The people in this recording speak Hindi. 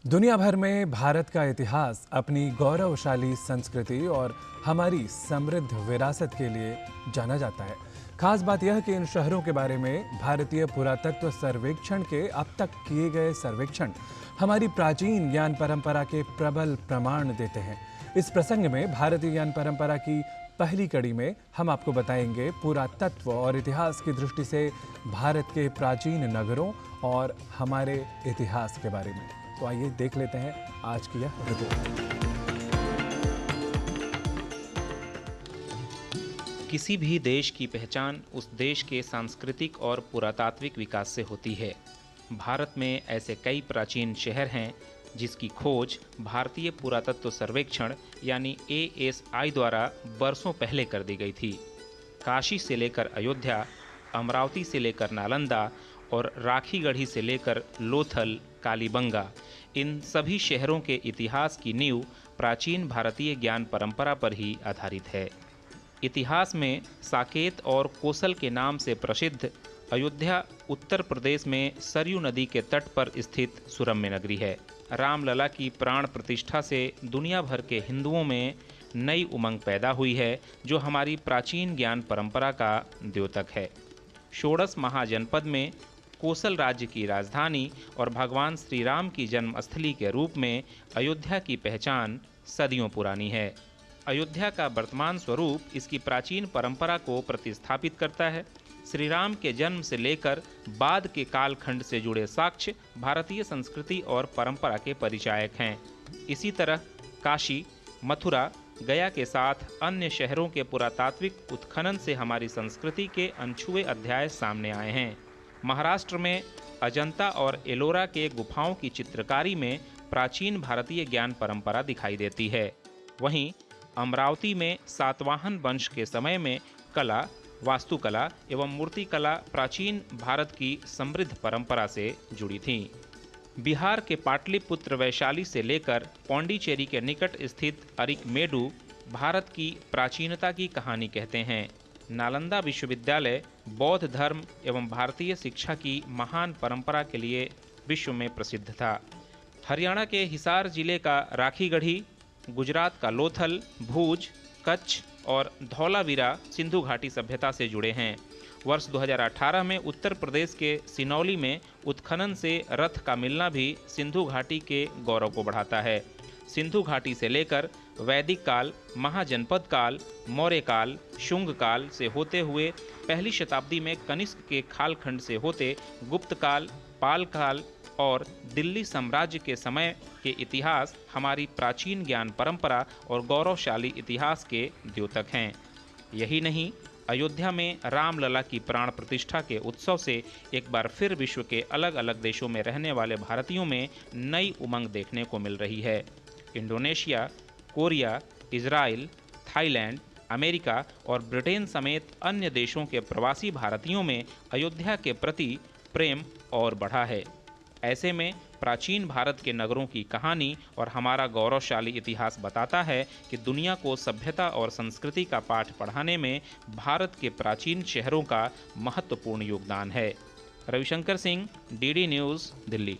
दुनिया भर में भारत का इतिहास अपनी गौरवशाली संस्कृति और हमारी समृद्ध विरासत के लिए जाना जाता है। खास बात यह कि इन शहरों के बारे में भारतीय पुरातत्व सर्वेक्षण के अब तक किए गए सर्वेक्षण हमारी प्राचीन ज्ञान परंपरा के प्रबल प्रमाण देते हैं। इस प्रसंग में भारतीय ज्ञान परंपरा की पहली कड़ी में हम आपको बताएंगे पुरातत्व और इतिहास की दृष्टि से भारत के प्राचीन नगरों और हमारे इतिहास के बारे में। तो आइए देख लेते हैं आज की यह रिपोर्ट। किसी भी देश की पहचान उस देश के सांस्कृतिक और पुरातात्विक विकास से होती है। भारत में ऐसे कई प्राचीन शहर हैं जिसकी खोज भारतीय पुरातत्व सर्वेक्षण यानी ASI द्वारा बरसों पहले कर दी गई थी। काशी से लेकर अयोध्या, अमरावती से लेकर नालंदा और राखीगढ़ी से लेकर लोथल, कालीबंगा, इन सभी शहरों के इतिहास की नींव प्राचीन भारतीय ज्ञान परंपरा पर ही आधारित है। इतिहास में साकेत और कोसल के नाम से प्रसिद्ध अयोध्या उत्तर प्रदेश में सरयू नदी के तट पर स्थित सुरम्य नगरी है। रामलला की प्राण प्रतिष्ठा से दुनिया भर के हिंदुओं में नई उमंग पैदा हुई है, जो हमारी प्राचीन ज्ञान परंपरा का द्योतक है। षोडश महाजनपद में कोसल राज्य की राजधानी और भगवान श्री राम की जन्मस्थली के रूप में अयोध्या की पहचान सदियों पुरानी है। अयोध्या का वर्तमान स्वरूप इसकी प्राचीन परंपरा को प्रतिस्थापित करता है। श्री राम के जन्म से लेकर बाद के कालखंड से जुड़े साक्ष्य भारतीय संस्कृति और परंपरा के परिचायक हैं। इसी तरह काशी, मथुरा, गया के साथ अन्य शहरों के पुरातात्विक उत्खनन से हमारी संस्कृति के अनछुए अध्याय सामने आए हैं। महाराष्ट्र में अजंता और एलोरा के गुफाओं की चित्रकारी में प्राचीन भारतीय ज्ञान परंपरा दिखाई देती है। वहीं अमरावती में सातवाहन वंश के समय में कला, वास्तुकला एवं मूर्तिकला प्राचीन भारत की समृद्ध परंपरा से जुड़ी थी। बिहार के पाटलिपुत्र वैशाली से लेकर पौंडीचेरी के निकट स्थित अरिकमेडु भारत की प्राचीनता की कहानी कहते हैं। नालंदा विश्वविद्यालय बौद्ध धर्म एवं भारतीय शिक्षा की महान परंपरा के लिए विश्व में प्रसिद्ध था। हरियाणा के हिसार जिले का राखीगढ़ी, गुजरात का लोथल, भूज, कच्छ और धौलावीरा सिंधु घाटी सभ्यता से जुड़े हैं। वर्ष 2018 में उत्तर प्रदेश के सिनौली में उत्खनन से रथ का मिलना भी सिंधु घाटी के गौरव को बढ़ाता है। सिंधु घाटी से लेकर वैदिक काल, महाजनपद काल, मौर्य काल, शुंग काल से होते हुए पहली शताब्दी में कनिष्क के कालखंड से होते गुप्त काल, पाल काल और दिल्ली साम्राज्य के समय के इतिहास हमारी प्राचीन ज्ञान परंपरा और गौरवशाली इतिहास के द्योतक हैं। यही नहीं, अयोध्या में रामलला की प्राण प्रतिष्ठा के उत्सव से एक बार फिर विश्व के अलग अलग देशों में रहने वाले भारतीयों में नई उमंग देखने को मिल रही है। Indonesia, Korea, Israel, Thailand, America और ब्रिटेन समेत अन्य देशों के प्रवासी भारतीयों में अयोध्या के प्रति प्रेम और बढ़ा है। ऐसे में प्राचीन भारत के नगरों की कहानी और हमारा गौरवशाली इतिहास बताता है कि दुनिया को सभ्यता और संस्कृति का पाठ पढ़ाने में भारत के प्राचीन शहरों का महत्वपूर्ण योगदान है। Ravishankar Singh, DD news, Delhi.